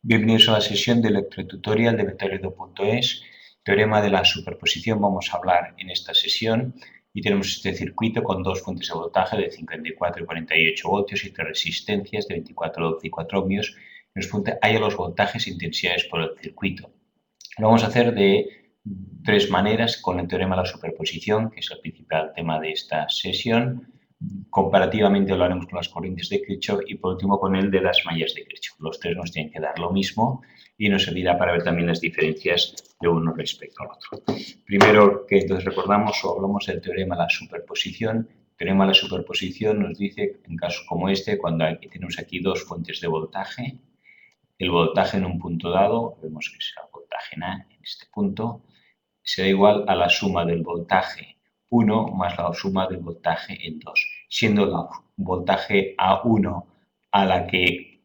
Bienvenidos a la sesión de electrotutorial de Meteorido.es. Teorema de la superposición vamos a hablar en esta sesión y tenemos este circuito con dos fuentes de voltaje de 54 y 48 voltios y tres resistencias de 24, 12 y 4 ohmios. Nos haya los voltajes e intensidades por el circuito. Lo vamos a hacer de tres maneras con el teorema de la superposición, que es el principal tema de esta sesión. Comparativamente lo haremos con las corrientes de Kirchhoff y por último con el de las mallas de Kirchhoff. Los tres nos tienen que dar lo mismo y nos servirá para ver también las diferencias de uno respecto al otro. Primero que entonces recordamos o hablamos del teorema de la superposición. El teorema de la superposición nos dice, en casos como este, cuando tenemos aquí dos fuentes de voltaje, el voltaje en un punto dado, vemos que será el voltaje en A en este punto, será igual a la suma del voltaje 1 más la suma del voltaje en 2, siendo la voltaje A1 a la que,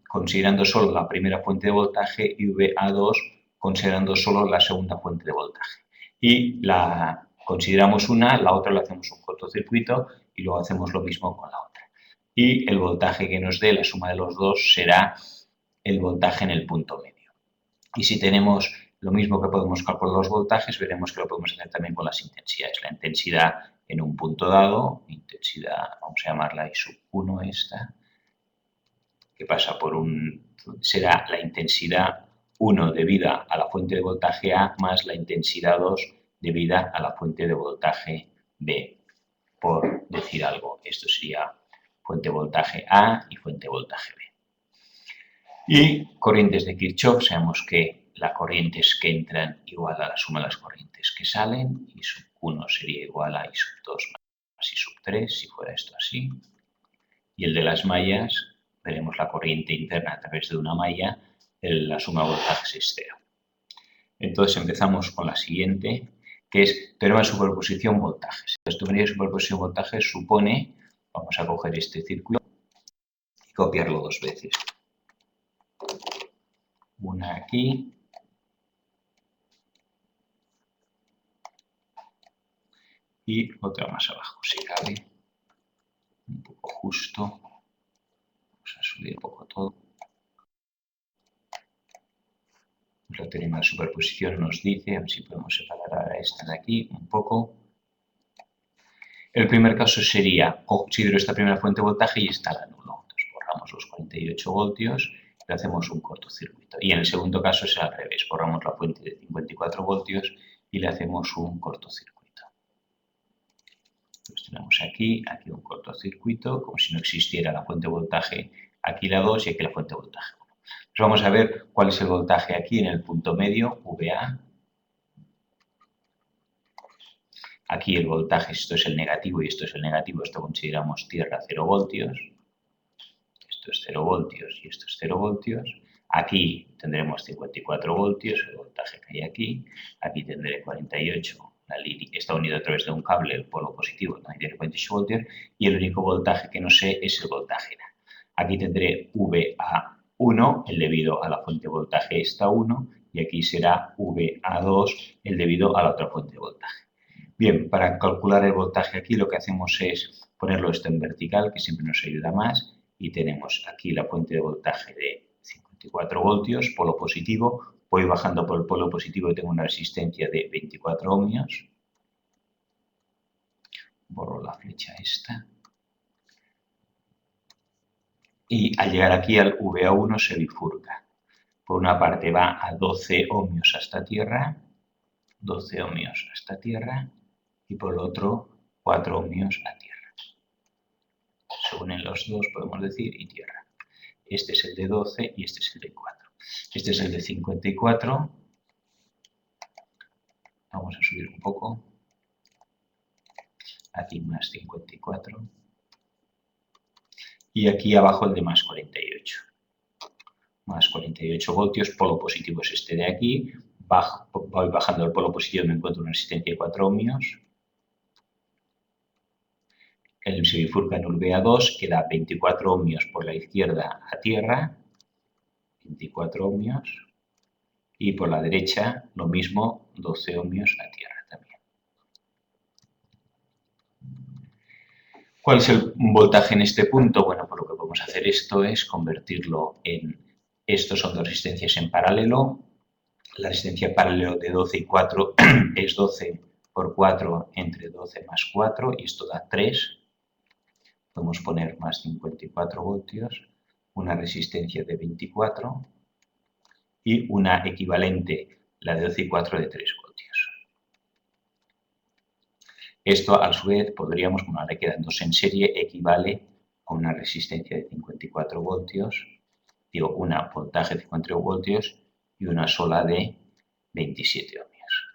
considerando solo la primera fuente de voltaje, y VA2 considerando solo la segunda fuente de voltaje. Y la consideramos una, la otra le hacemos un cortocircuito y luego hacemos lo mismo con la otra. Y el voltaje que nos dé la suma de los dos será el voltaje en el punto medio. Y si tenemos lo mismo que podemos calcular los voltajes, veremos que lo podemos hacer también con las intensidades. La intensidad en un punto dado, intensidad, vamos a llamarla I sub 1 esta, que pasa por será la intensidad 1 debida a la fuente de voltaje A más la intensidad 2 debida a la fuente de voltaje B. Por decir algo, esto sería fuente de voltaje A y fuente de voltaje B. Y corrientes de Kirchhoff, sabemos que las corrientes que entran igual a la suma de las corrientes que salen, I sub 1 sería igual a I sub 2 más I sub 3, si fuera esto así. Y el de las mallas, veremos la corriente interna a través de una malla, la suma de voltajes es 0. Entonces empezamos con la siguiente, que es teorema de superposición voltajes. El teorema de superposición voltajes supone, vamos a coger este circuito y copiarlo dos veces. Una aquí y otra más abajo, si cabe. Un poco justo. Vamos a subir un poco todo. El teorema de superposición nos dice, a ver si podemos separar a esta de aquí un poco. El primer caso sería, considero esta primera fuente de voltaje y esta la anulo. Entonces borramos los 48 voltios y le hacemos un cortocircuito. Y en el segundo caso es al revés, borramos la fuente de 54 voltios y le hacemos un cortocircuito. Entonces tenemos aquí un cortocircuito, como si no existiera la fuente de voltaje, aquí la 2 y aquí la fuente de voltaje 1. Entonces vamos a ver cuál es el voltaje aquí en el punto medio, VA. Aquí el voltaje, esto es el negativo y esto es el negativo, esto consideramos tierra 0 voltios. Esto es 0 voltios y esto es 0 voltios. Aquí tendremos 54 voltios, el voltaje que hay aquí. Aquí tendré 48, la línea está unido a través de un cable, el polo positivo también tiene 48 voltios. Y el único voltaje que no sé es el voltaje. Aquí tendré VA1, el debido a la fuente de voltaje esta 1, y aquí será VA2, el debido a la otra fuente de voltaje. Bien, para calcular el voltaje aquí lo que hacemos es ponerlo esto en vertical, que siempre nos ayuda más, y tenemos aquí la fuente de voltaje de 54 voltios, polo positivo, voy bajando por el polo positivo y tengo una resistencia de 24 ohmios, borro la flecha esta, y al llegar aquí al VA1 se bifurca. Por una parte va a 12 ohmios hasta tierra, 12 ohmios hasta tierra, y por el otro 4 ohmios a tierra. Se unen los dos, podemos decir, y tierra. Este es el de 12 y este es el de 4. Este es el de 54. Vamos a subir un poco. Aquí más 54. Y aquí abajo el de más 48. Más 48 voltios, polo positivo es este de aquí. Voy bajando el polo positivo y me encuentro una resistencia de 4 ohmios. El se bifurca en VA2, queda 24 ohmios por la izquierda a tierra, 24 ohmios, y por la derecha lo mismo, 12 ohmios a tierra también. ¿Cuál es el voltaje en este punto? Bueno, pues lo que podemos hacer esto es convertirlo en Estos son dos resistencias en paralelo. La resistencia en paralelo de 12 y 4 es 12 por 4 entre 12 más 4 y esto da 3. Podemos poner más 54 voltios, una resistencia de 24 y una equivalente, la de 12 y 4, de 3 voltios. Esto, a su vez, podríamos, como ahora quedan dos en serie, equivale a una resistencia de 54 voltios, digo, una voltaje de 54 voltios y una sola de 27 ohmios.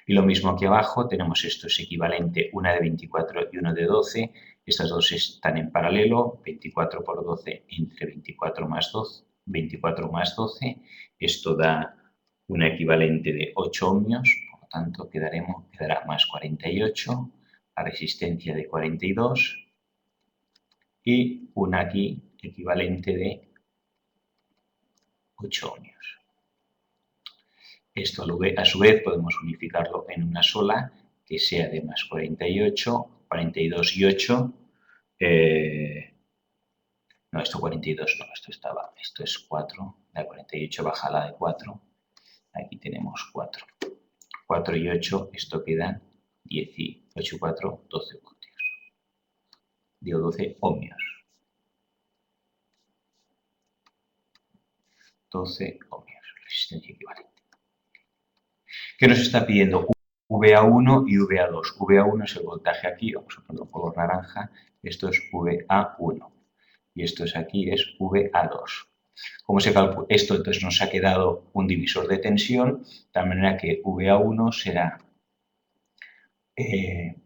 Y lo mismo aquí abajo, tenemos esto es equivalente, una de 24 y una de 12. Estas dos están en paralelo, 24 por 12 entre 24 más 12, 24 más 12. Esto da una equivalente de 8 ohmios, por lo tanto quedará más 48, la resistencia de 42 y una aquí equivalente de 8 ohmios. Esto a su vez podemos unificarlo en una sola que sea de más 48, 42 y 8. No, esto 42 no, esto es 4. La 48 baja la de 4. Aquí tenemos 4. 4 y 8, esto quedan 18 y 4, 12 voltios. Digo 12 ohmios. 12 ohmios, resistencia equivalente. ¿Qué nos está pidiendo? VA1 y VA2. VA1 es el voltaje aquí, vamos a ponerlo color naranja. Esto es VA1 y esto es aquí es VA2. ¿Cómo se calcula esto? Entonces nos ha quedado un divisor de tensión, de tal manera que VA1 será,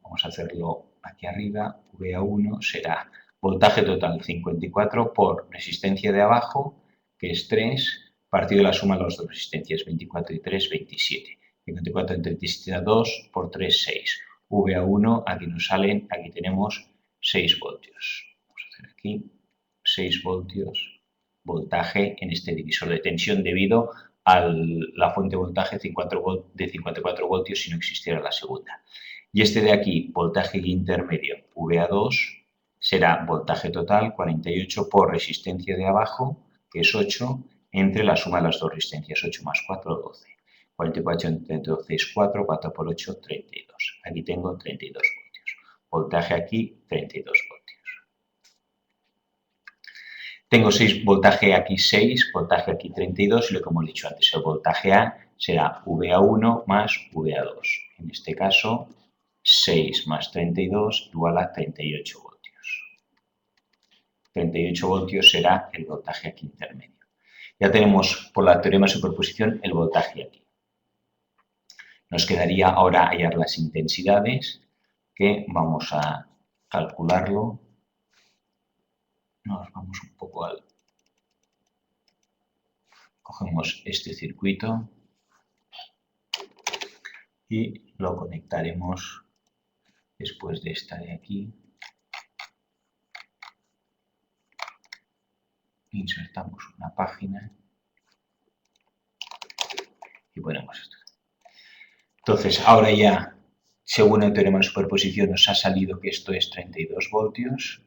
vamos a hacerlo aquí arriba, VA1 será voltaje total 54 por resistencia de abajo, que es 3, partido de la suma de las dos resistencias, 24 y 3, 27. 54 entre 27 da 2, por 3, 6. VA1, aquí nos salen, aquí tenemos 6 voltios. Vamos a hacer aquí 6 voltios, voltaje en este divisor de tensión debido a la fuente de voltaje de 54 voltios si no existiera la segunda. Y este de aquí, voltaje intermedio, VA2, será voltaje total 48 por resistencia de abajo, que es 8, entre la suma de las dos resistencias, 8 más 4, 12. 44 entre 12 es 4, 4 por 8, 32. Aquí tengo 32 voltios. Voltaje aquí, 32 voltios. Tengo voltaje aquí 6, voltaje aquí 32 y lo que hemos dicho antes, el voltaje A será VA1 más VA2. En este caso, 6 más 32 igual a 38 voltios. 38 voltios será el voltaje aquí intermedio. Ya tenemos por la teorema de superposición el voltaje aquí. Nos quedaría ahora hallar las intensidades, que vamos a calcularlo. Nos vamos un poco al... Cogemos este circuito y lo conectaremos después de esta de aquí. Insertamos una página y ponemos esto. Entonces, ahora ya, según el teorema de superposición, nos ha salido que esto es 32 voltios.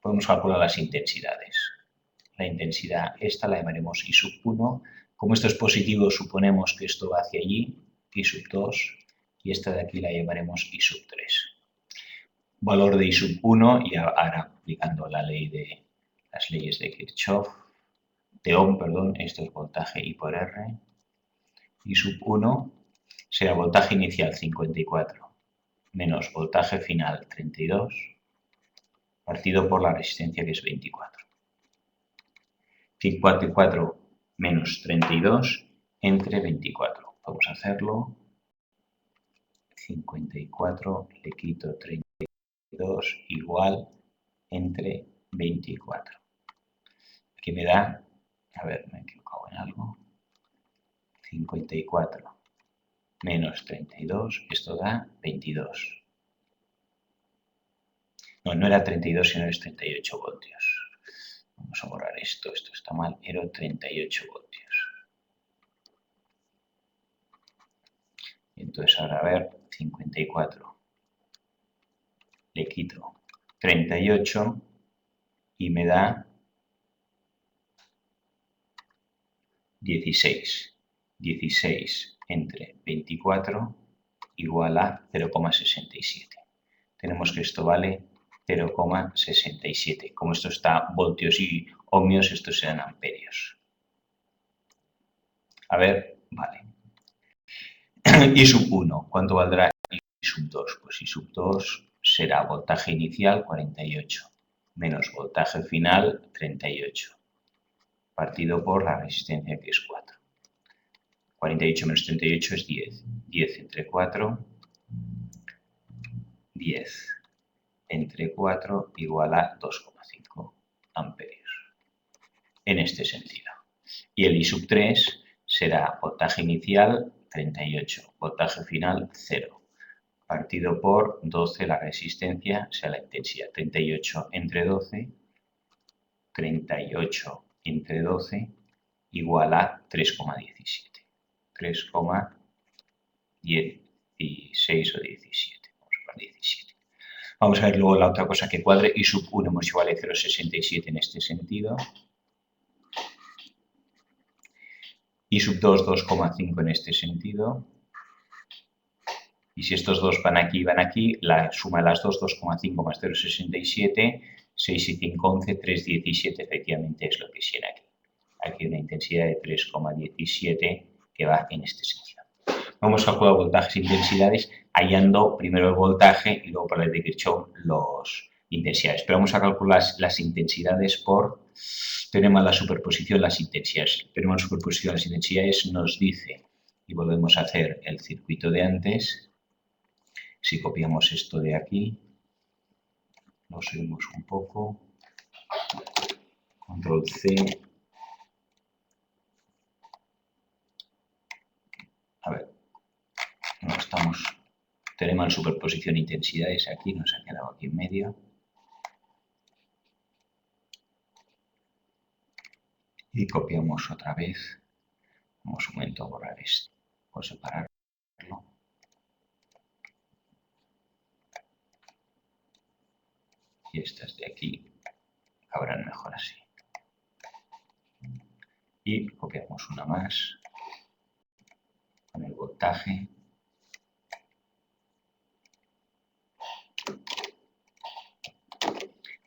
Podemos calcular las intensidades. La intensidad esta la llamaremos I sub 1. Como esto es positivo, suponemos que esto va hacia allí, I sub 2, y esta de aquí la llamaremos I sub 3. Valor de I sub 1, y ahora aplicando las leyes de Kirchhoff, de Ohm, perdón, esto es voltaje I por R. I sub 1 será voltaje inicial 54 menos voltaje final 32 partido por la resistencia que es 24. 54 menos 32 entre 24. Vamos a hacerlo. 54 le quito 32 igual entre 24. Aquí me da, a ver, me he equivocado en algo. 54 menos 32, esto da 22. No, no era 32, sino es 38 voltios. Vamos a borrar esto está mal, era 38 voltios. Entonces ahora a ver, 54. Le quito 38 y me da 16. 16 entre 24 igual a 0,67. Tenemos que esto vale 0,67. Como esto está voltios y ohmios, estos serán amperios. A ver, vale. I sub 1, ¿cuánto valdrá I sub 2? Pues I sub 2 será voltaje inicial 48 menos voltaje final 38 partido por la resistencia que es 4. 48 menos 38 es 10. 10 entre 4, 10 entre 4 igual a 2,5 amperios. En este sentido. Y el I sub 3 será voltaje inicial 38, voltaje final 0, partido por 12 la resistencia, o sea la intensidad. 38 entre 12, 38 entre 12 igual a 3,17. 3,16 o 17. Vamos a poner 17. Vamos a ver luego la otra cosa que cuadre. I sub 1 hemos igual a 0,67 en este sentido. I sub 2, 2,5 en este sentido. Y si estos dos van aquí, la suma de las dos, 2,5 más 0,67, 6 y 5, 11, 3,17, efectivamente es lo que tiene aquí. Aquí una intensidad de 3,17 que va en este sentido. Vamos a calcular voltajes e intensidades hallando primero el voltaje y luego por la ley de Kirchhoff las intensidades. Pero vamos a calcular las intensidades por teorema de la superposición, las intensidades. El teorema de la superposición, las intensidades nos dice, y volvemos a hacer el circuito de antes, si copiamos esto de aquí, lo subimos un poco, control C. A ver, no estamos. Teorema de superposición e intensidades aquí, nos ha quedado aquí en medio. Y copiamos otra vez. Vamos un momento a borrar esto, o separarlo. Y estas de aquí cabrán mejor así. Y copiamos una más con el voltaje.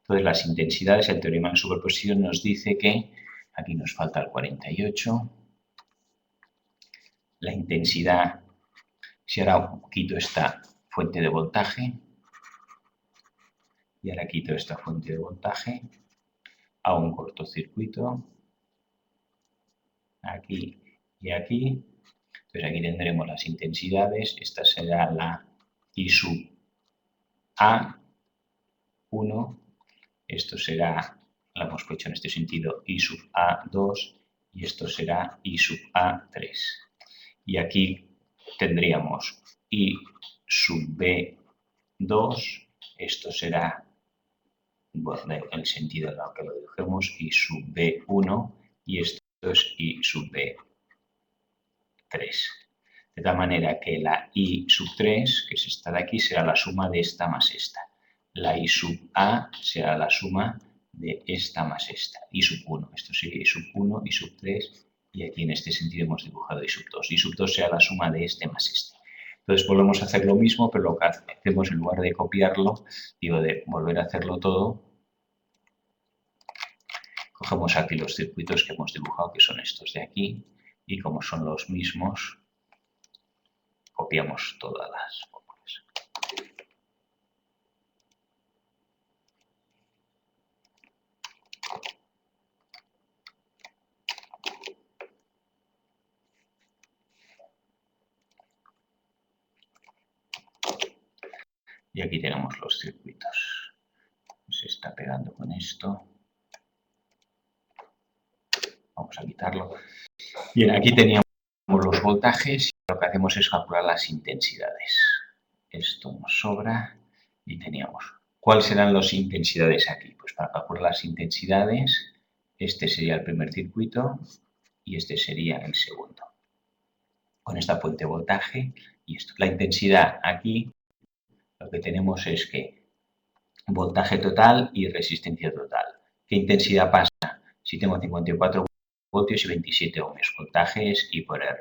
Entonces las intensidades, el teorema de superposición nos dice que aquí nos falta el 48. La intensidad, si ahora quito esta fuente de voltaje, y ahora quito esta fuente de voltaje, hago un cortocircuito, aquí y aquí. Entonces aquí tendremos las intensidades, esta será la I sub A1, esto será, lo hemos hecho en este sentido, I sub A2 y esto será I sub A3. Y aquí tendríamos I sub B2, esto será, bueno, en el sentido en el que lo dibujemos, I sub B1 y esto es I sub B3. De tal manera que la I sub 3, que es esta de aquí, será la suma de esta más esta. La I sub A será la suma de esta más esta. I sub 1, esto sería I sub 1, I sub 3, y aquí en este sentido hemos dibujado I sub 2. I sub 2 será la suma de este más este. Entonces volvemos a hacer lo mismo, pero lo que hacemos en lugar de copiarlo, digo de volver a hacerlo todo, cogemos aquí los circuitos que hemos dibujado, que son estos de aquí, y como son los mismos, copiamos todas las fórmulas. Y aquí tenemos los circuitos. Se está pegando con esto. Vamos a quitarlo. Bien, aquí teníamos los voltajes y lo que hacemos es calcular las intensidades. Esto nos sobra y teníamos. ¿Cuáles serán las intensidades aquí? Pues para calcular las intensidades, este sería el primer circuito y este sería el segundo. Con esta fuente de voltaje y esto. La intensidad aquí, lo que tenemos es que voltaje total y resistencia total. ¿Qué intensidad pasa? Si tengo 54 voltios y 27 ohmios, voltaje es I por R.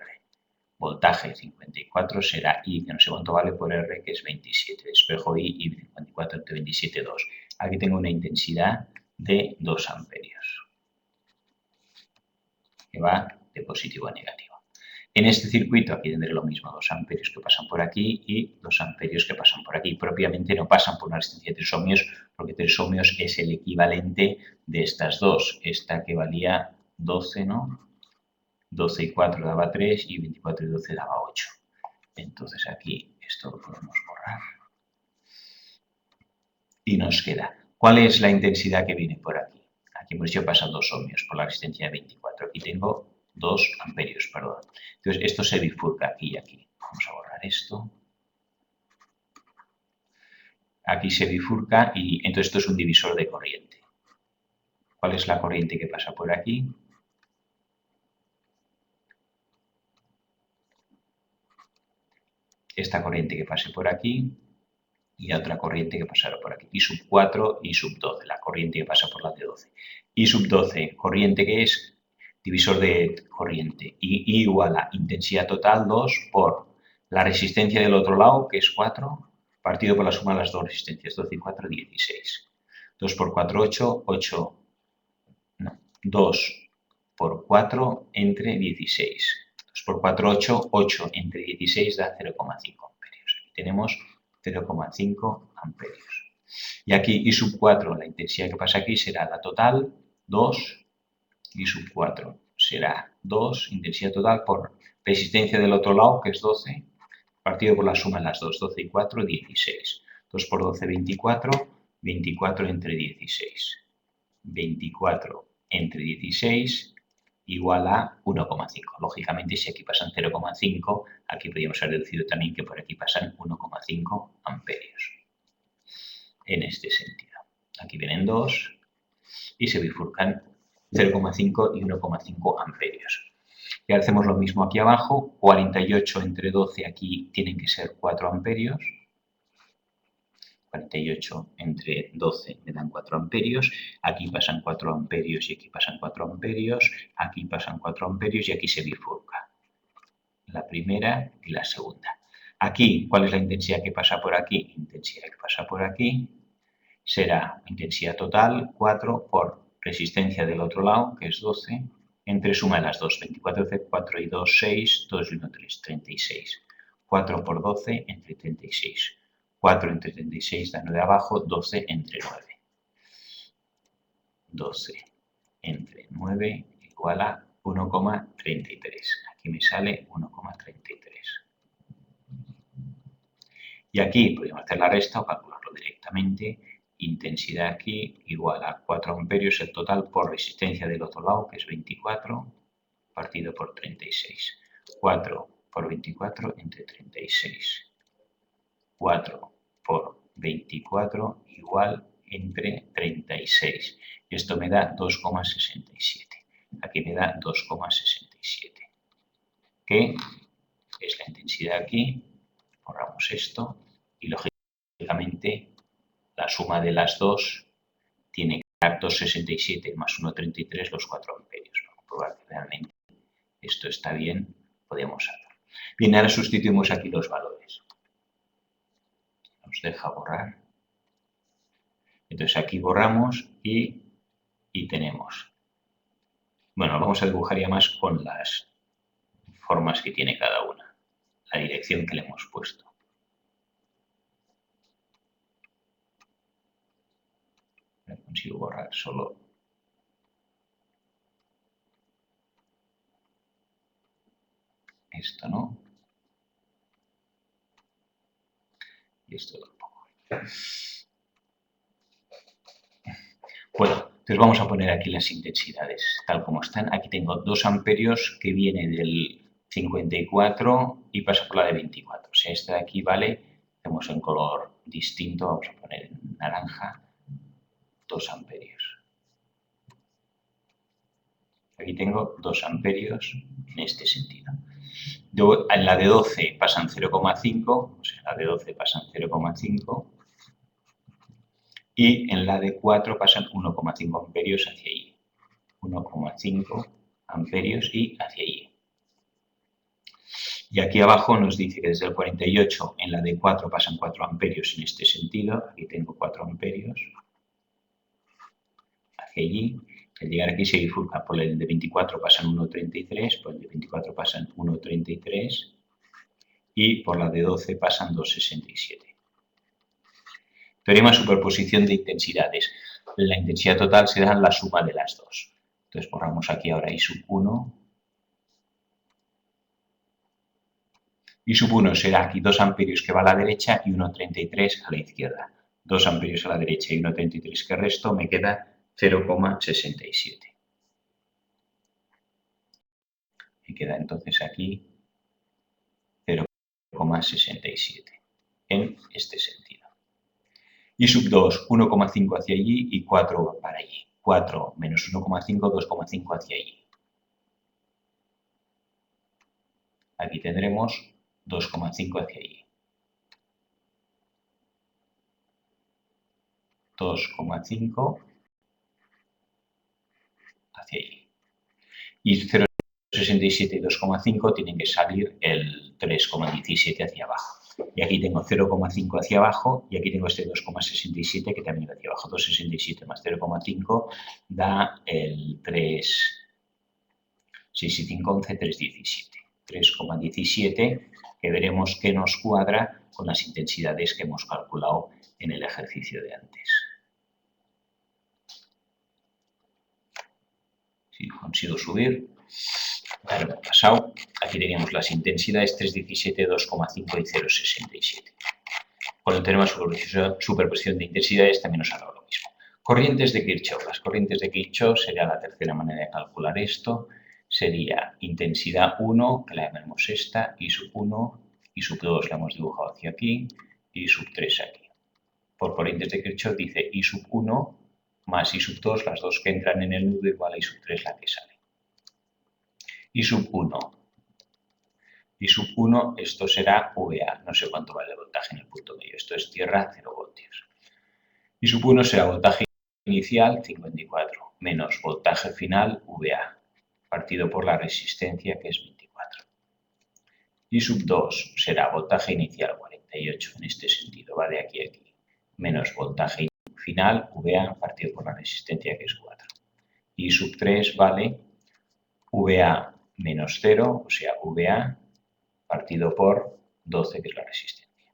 Voltaje 54 será I, que no sé cuánto vale, por R, que es 27. Despejo I y 54 entre 27, 2. Aquí tengo una intensidad de 2 amperios, que va de positivo a negativo. En este circuito aquí tendré lo mismo, 2 amperios que pasan por aquí y 2 amperios que pasan por aquí. Propiamente no pasan por una resistencia de 3 ohmios, porque 3 ohmios es el equivalente de estas dos. Esta que valía 12, ¿no? 12 y 4 daba 3 y 24 y 12 daba 8. Entonces aquí esto lo podemos borrar. Y nos queda, ¿cuál es la intensidad que viene por aquí? Aquí hemos dicho pasan 2 ohmios por la resistencia de 24. Aquí tengo 2 amperios, perdón. Entonces esto se bifurca aquí y aquí. Vamos a borrar esto. Aquí se bifurca y entonces esto es un divisor de corriente. ¿Cuál es la corriente que pasa por aquí? Esta corriente que pase por aquí y la otra corriente que pasará por aquí. I sub 4, I sub 12, la corriente que pasa por la de 12. I sub 12, corriente que es divisor de corriente. I igual a intensidad total 2 por la resistencia del otro lado, que es 4, partido por la suma de las dos resistencias, 12 y 4, 16. 2 por 4, 8, 8, no, 2 por 4 entre 16. 2 por 4, 8, 8 entre 16 da 0,5 amperios. Aquí tenemos 0,5 amperios. Y aquí I sub 4, la intensidad que pasa aquí será la total, 2, I sub 4 será 2, intensidad total por resistencia del otro lado, que es 12, partido por la suma de las dos, 12 y 4, 16. 2 por 12, 24, 24 entre 16. 24 entre 16 igual a 1,5. Lógicamente, si aquí pasan 0,5, aquí podríamos haber deducido también que por aquí pasan 1,5 amperios. En este sentido. Aquí vienen 2 y se bifurcan 0,5 y 1,5 amperios. Y ahora hacemos lo mismo aquí abajo. 48 entre 12 aquí tienen que ser 4 amperios. 48 entre 12 me dan 4 amperios, aquí pasan 4 amperios y aquí pasan 4 amperios, aquí pasan 4 amperios y aquí se bifurca la primera y la segunda. Aquí, ¿cuál es la intensidad que pasa por aquí? Intensidad que pasa por aquí será intensidad total 4 por resistencia del otro lado, que es 12, entre suma de las dos, 24, 4 y 2, 6, 2 y 1, 3, 36. 4 por 12 entre 36. 4 entre 36 da 9 abajo, 12 entre 9. 12 entre 9 igual a 1,33. Aquí me sale 1,33. Y aquí podríamos hacer la resta o calcularlo directamente. Intensidad aquí igual a 4 amperios el total por resistencia del otro lado, que es 24, partido por 36. 4 por 24 entre 36. 4 por 24 igual entre 36. Y esto me da 2,67. Aquí me da 2,67. ¿Qué es la intensidad aquí? Borramos esto y lógicamente la suma de las dos tiene que dar 2,67 más 1,33 los 4 amperios. Para comprobar que realmente esto está bien, podemos hacerlo. Bien, ahora sustituimos aquí los valores. Nos deja borrar. Entonces aquí borramos y tenemos. Bueno, vamos a dibujar ya más con las formas que tiene cada una, la dirección que le hemos puesto. Consigo borrar solo esto, ¿no? Y esto tampoco. Bueno, entonces vamos a poner aquí las intensidades tal como están. Aquí tengo 2 amperios que viene del 54 y pasa por la de 24. O sea, esta de aquí vale, tenemos en color distinto, vamos a poner en naranja, 2 amperios. Aquí tengo 2 amperios en este sentido. En la de 12 pasan 0,5, o sea, en la de 12 pasan 0,5 y en la de 4 pasan 1,5 amperios hacia allí. 1,5 amperios y hacia allí. Y aquí abajo nos dice que desde el 48 en la de 4 pasan 4 amperios en este sentido. Aquí tengo 4 amperios hacia allí. Al llegar aquí se bifurca. Por el de 24 pasan 1,33, por el de 24 pasan 1,33 y por la de 12 pasan 2,67. Teorema de superposición de intensidades. La intensidad total será la suma de las dos. Entonces borramos aquí ahora I sub 1. I sub 1 será aquí 2 amperios que va a la derecha y 1,33 a la izquierda. 2 amperios a la derecha y 1,33 que resto, me queda 0,67. Me queda entonces aquí 0,67 en este sentido. I sub 2, 1,5 hacia allí y 4 para allí. 4 menos 1,5, 2,5 hacia allí. Aquí tendremos 2,5 hacia allí. 2,5 hacia allí. Y 0,67 y 2,5 tienen que salir el 3,17 hacia abajo. Y aquí tengo 0,5 hacia abajo y aquí tengo este 2,67 que también va hacia abajo. 2,67 más 0,5 da el 3, 6 y 5, 11, 3,17. 3,17 que veremos que nos cuadra con las intensidades que hemos calculado en el ejercicio de antes. Si consigo subir, ya lo hemos pasado. Aquí teníamos las intensidades 3,17, 2,5 y 0,67. Con el teorema de superposición de intensidades también nos ha dado lo mismo. Corrientes de Kirchhoff. Las corrientes de Kirchhoff sería la tercera manera de calcular esto. Sería intensidad 1, que la llamamos esta, I sub 1, I sub 2 la hemos dibujado hacia aquí, I sub 3 aquí. Por corrientes de Kirchhoff dice I sub 1 más I sub 2, las dos que entran en el nudo, igual a I sub 3 la que sale. I sub 1. I sub 1, esto será VA, no sé cuánto vale el voltaje en el punto medio, esto es tierra, 0 voltios. I sub 1 será voltaje inicial, 54, menos voltaje final, VA, partido por la resistencia, que es 24. I sub 2 será voltaje inicial, 48, en este sentido, va de aquí a aquí, menos voltaje final, VA, partido por la resistencia, que es 4. I sub 3 vale VA menos 0, o sea, VA, partido por 12, que es la resistencia.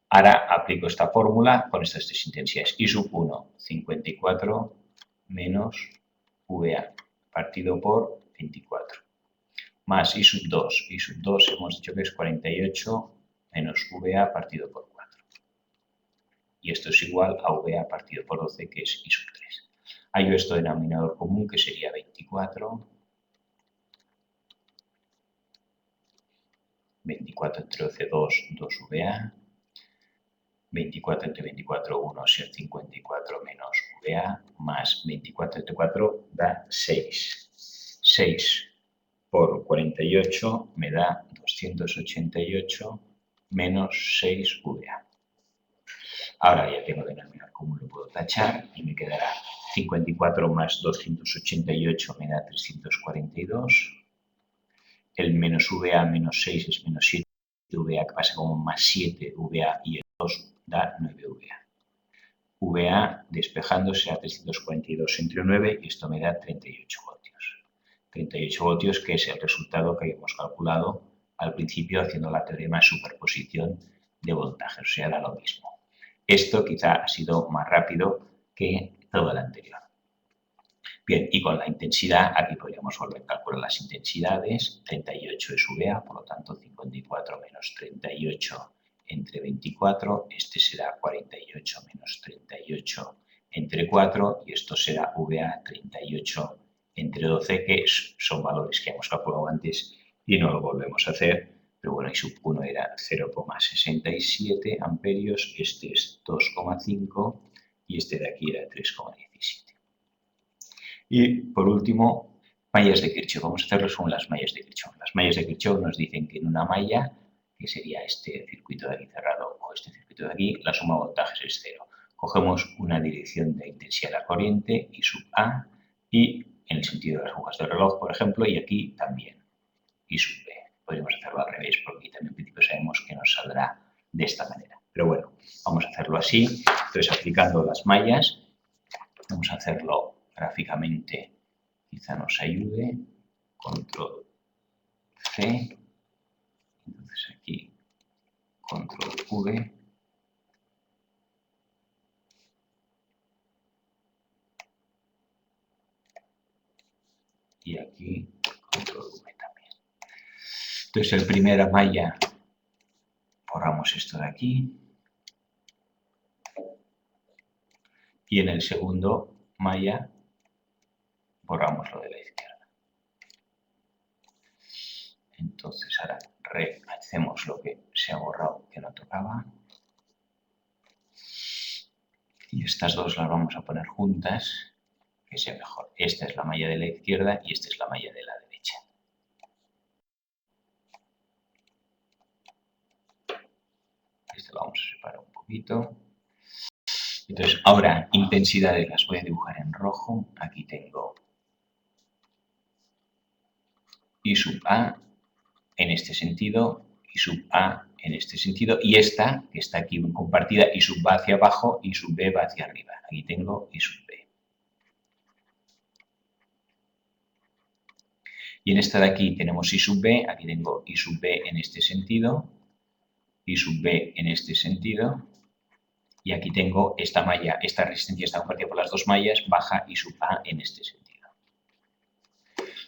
Ahora aplico esta fórmula con estas tres intensidades. I sub 1, 54 menos VA, partido por 24. Más I sub 2. I sub 2 hemos dicho que es 48 menos VA partido por 4. Y esto es igual a VA partido por 12, que es I sub 3. Hallo esto denominador común, que sería 24. 24 entre 12, 2, 2 VA. 24 entre 24, 1, ser 54 menos VA, más 24 entre 4 da 6. 6 por 48 me da 288 menos 6 VA. Ahora ya tengo denominador común, lo puedo tachar y me quedará 54 más 288 me da 342. El menos VA menos 6 es menos 7 VA, que pasa como más 7 VA y el 2 da 9 VA. VA despejándose a 342 entre 9 y esto me da 38 voltios. 38 voltios, que es el resultado que habíamos calculado al principio haciendo la teorema de superposición de voltajes, o sea, da lo mismo. Esto quizá ha sido más rápido que todo el anterior. Bien, y con la intensidad, aquí podríamos volver a calcular las intensidades. 38 es VA, por lo tanto 54 menos 38 entre 24, este será 48 menos 38 entre 4 y esto será VA 38 entre 12, que son valores que hemos calculado antes y no lo volvemos a hacer. Pero bueno, I sub 1 era 0,67 amperios, este es 2,5 y este de aquí era 3,17. Y por último, mallas de Kirchhoff. Vamos a hacerlo según las mallas de Kirchhoff. Las mallas de Kirchhoff nos dicen que en una malla, que sería este circuito de aquí cerrado o este circuito de aquí, la suma de voltajes es 0. cogemos una dirección de intensidad de la corriente, I sub A, y en el sentido de las agujas del reloj, por ejemplo, y aquí también, I sub B. Podríamos hacerlo al revés, porque aquí también en principio sabemos que nos saldrá de esta manera. Pero bueno, vamos a hacerlo así. Entonces, aplicando las mallas, vamos a hacerlo gráficamente, quizá nos ayude. Control C, entonces aquí Control V, y aquí Control V también. Entonces, en primera malla borramos esto de aquí, y en el segundo malla borramos lo de la izquierda. Entonces ahora rehacemos lo que se ha borrado que no tocaba. Y estas dos las vamos a poner juntas, que sea mejor. Esta es la malla de la izquierda y esta es la malla de la derecha. Esto lo vamos a separar un poquito. Entonces, ahora intensidades las voy a dibujar en rojo. Aquí tengo I sub A en este sentido, I sub A en este sentido, y esta, que está aquí compartida, I sub va hacia abajo, I sub B va hacia arriba. Aquí tengo I sub B. Y en esta de aquí tenemos I sub B, aquí tengo I sub B en este sentido, I sub B en este sentido, y aquí tengo esta malla, esta resistencia está compartida por las dos mallas, baja I sub A en este sentido.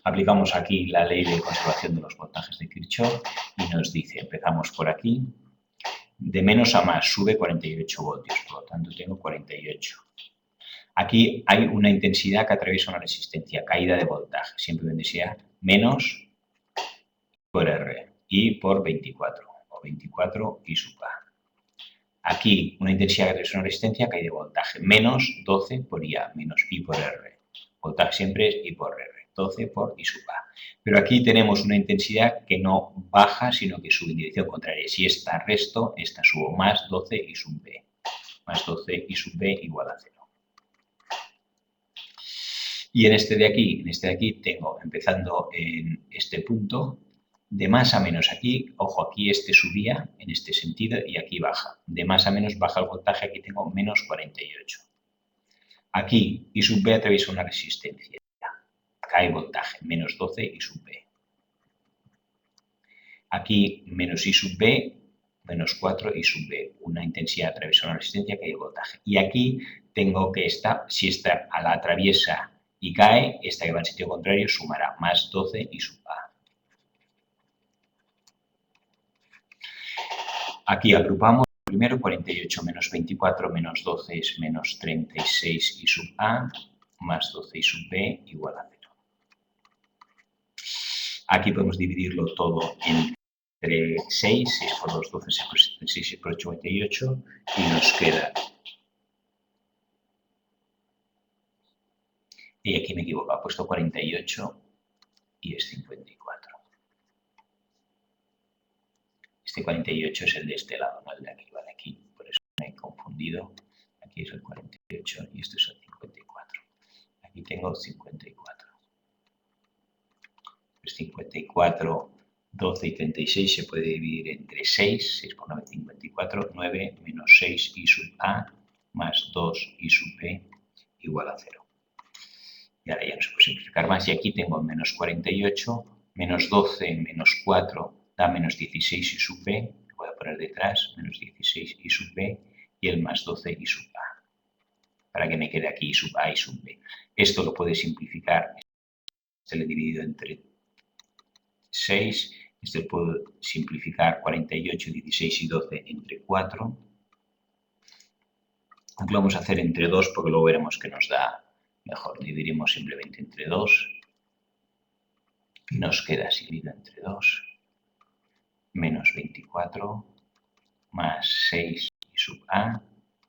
Aplicamos aquí la ley de conservación de los voltajes de Kirchhoff y nos dice, empezamos por aquí, de menos a más sube 48 voltios, por lo tanto tengo 48. Aquí hay una intensidad que atraviesa una resistencia, caída de voltaje, siempre donde sea menos por R, I por 24, o 24 I sub A. Aquí una intensidad que atraviesa una resistencia, caída de voltaje, menos 12 por IA, menos I por R. Voltaje siempre es I por R, 12 por I sub A. Pero aquí tenemos una intensidad que no baja, sino que sube en dirección contraria. Si esta resto, esta subo más 12 I sub B. Más 12 I sub B igual a 0. Y en este de aquí tengo, empezando en este punto, de más a menos aquí, ojo, aquí este subía en este sentido y aquí baja. De más a menos baja el voltaje, aquí tengo menos 48. Aquí I sub B atraviesa una resistencia. Cae voltaje, menos 12 I sub B. Aquí menos I sub B, menos 4 I sub B. Una intensidad atraviesa una resistencia, cae voltaje. Y aquí tengo que esta, si esta a la atraviesa y cae, esta que va en sentido contrario sumará más 12 I sub A. Aquí agrupamos primero 48 menos 24 menos 12 es menos 36 I sub A más 12 I sub B igual a 0. Aquí podemos dividirlo todo entre 6, 6 por 2, 12, 6 por 8, 58 y nos queda. Y aquí me equivoco, he puesto 48 y es 54. Este 48 es el de este lado, no el de aquí, ¿vale? Aquí, por eso me he confundido. Aquí es el 48 y esto es el 54. Aquí tengo 54. Pues 54, 12 y 36 se puede dividir entre 6, 6 por 9, 54, 9 menos 6 I sub A más 2 I sub B igual a 0. Y ahora ya no se puede simplificar más. Y aquí tengo menos 48, menos 12, menos 4 da menos 16 I sub B. Voy a poner detrás menos 16 I sub B y el más 12 I sub A. Para que me quede aquí I sub A y sub B. Esto lo puede simplificar. Se le he dividido entre 6. Este puedo simplificar 48, 16 y 12 entre 4. Aunque lo vamos a hacer entre 2 porque luego veremos que nos da mejor. Dividiremos simplemente entre 2 y nos queda así, dividido entre 2 menos 24 más 6 I sub A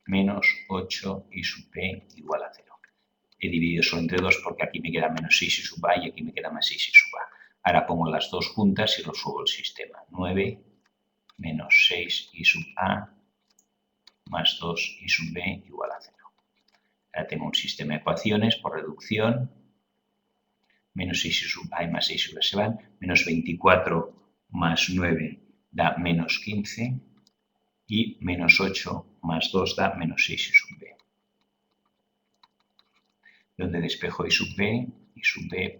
menos 8 I sub B igual a 0. He dividido solo entre 2 porque aquí me queda menos 6 I sub A y aquí me queda más 6 I sub A. Ahora pongo las dos juntas y resuelvo el sistema. 9 menos 6 I sub A más 2 I sub B igual a 0. Ahora tengo un sistema de ecuaciones por reducción. Menos 6 I sub A y más 6 I sub B se van. Menos 24 más 9 da menos 15. Y menos 8 más 2 da menos 6 I sub B. Donde despejo I sub B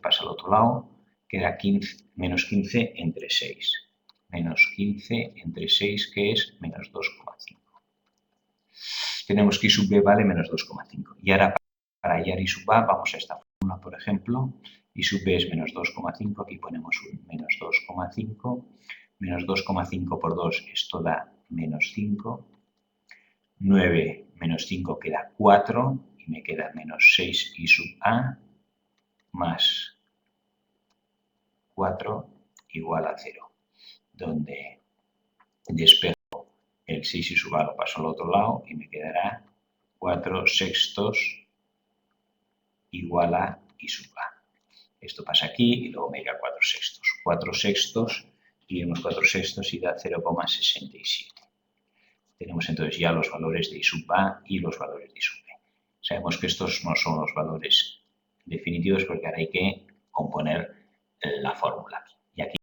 pasa al otro lado, queda menos 15 entre 6. Menos 15 entre 6, que es menos 2,5. Tenemos que I sub B vale menos 2,5. Y ahora para hallar I sub A vamos a esta fórmula, por ejemplo. I sub B es menos 2,5, aquí ponemos un menos 2,5. Menos 2,5 por 2, esto da menos 5. 9 menos 5 queda 4 y me queda menos 6 I sub A más 4 igual a 0. Donde despejo el 6 I sub A lo paso al otro lado y me quedará 4 sextos igual a I sub A. Esto pasa aquí y luego me irá 4 sextos. 4 sextos, dividimos 4 sextos y da 0,67. Tenemos entonces ya los valores de I sub A y los valores de I sub B. Sabemos que estos no son los valores definitivos porque ahora hay que componer la fórmula. Y aquí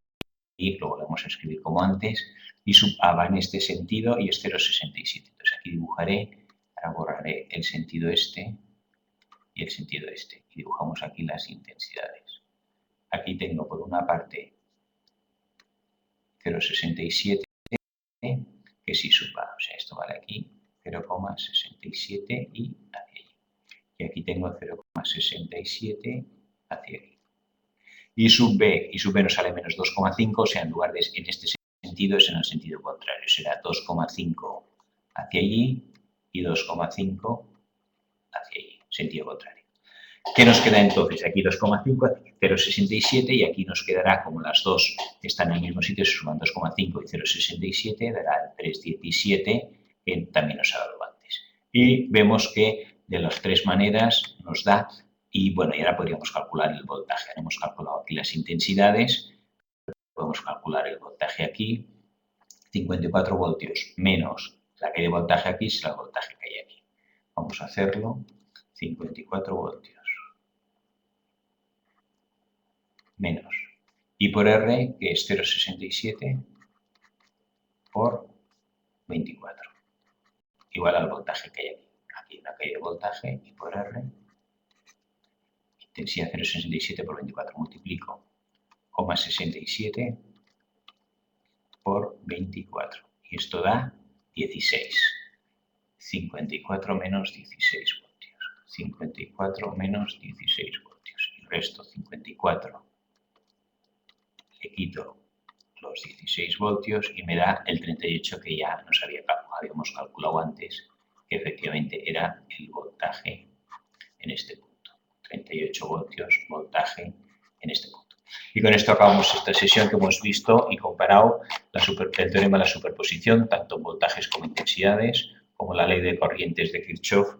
lo volvemos a escribir como antes. I sub A va en este sentido y es 0,67. Entonces aquí dibujaré, ahora borraré el sentido este y el sentido este. Y dibujamos aquí las intensidades. Aquí tengo por una parte 0,67, que es I sub A. O sea, esto vale aquí 0,67 y hacia allí. Y aquí tengo 0,67 hacia aquí. I sub B nos sale menos 2,5, o sea, en lugar de en este sentido es en el sentido contrario. Será 2,5 hacia allí y 2,5 hacia allí, sentido contrario. ¿Qué nos queda entonces? Aquí 2,5, 0,67 y aquí nos quedará, como las dos están en el mismo sitio, se suman 2,5 y 0,67, dará 3,17, que también nos ha dado antes. Y vemos que de las tres maneras nos da, y bueno, y ahora podríamos calcular el voltaje. Hemos calculado aquí las intensidades, podemos calcular el voltaje aquí, 54 voltios menos la que hay de voltaje aquí es el voltaje que hay aquí. Vamos a hacerlo, 54 voltios. Menos I por R, que es 0,67 por 24, igual al voltaje que hay aquí. Aquí una caída de voltaje, I por R, intensidad 0,67 por 24, multiplico 0,67 por 24, y esto da 16. 54 menos 16 voltios. 54 menos 16 voltios. Y resto 54. Le quito los 16 voltios y me da el 38 que ya nos habíamos calculado antes, que efectivamente era el voltaje en este punto. 38 voltios, voltaje en este punto. Y con esto acabamos esta sesión que hemos visto y comparado el teorema de la superposición, tanto en voltajes como intensidades, como la ley de corrientes de Kirchhoff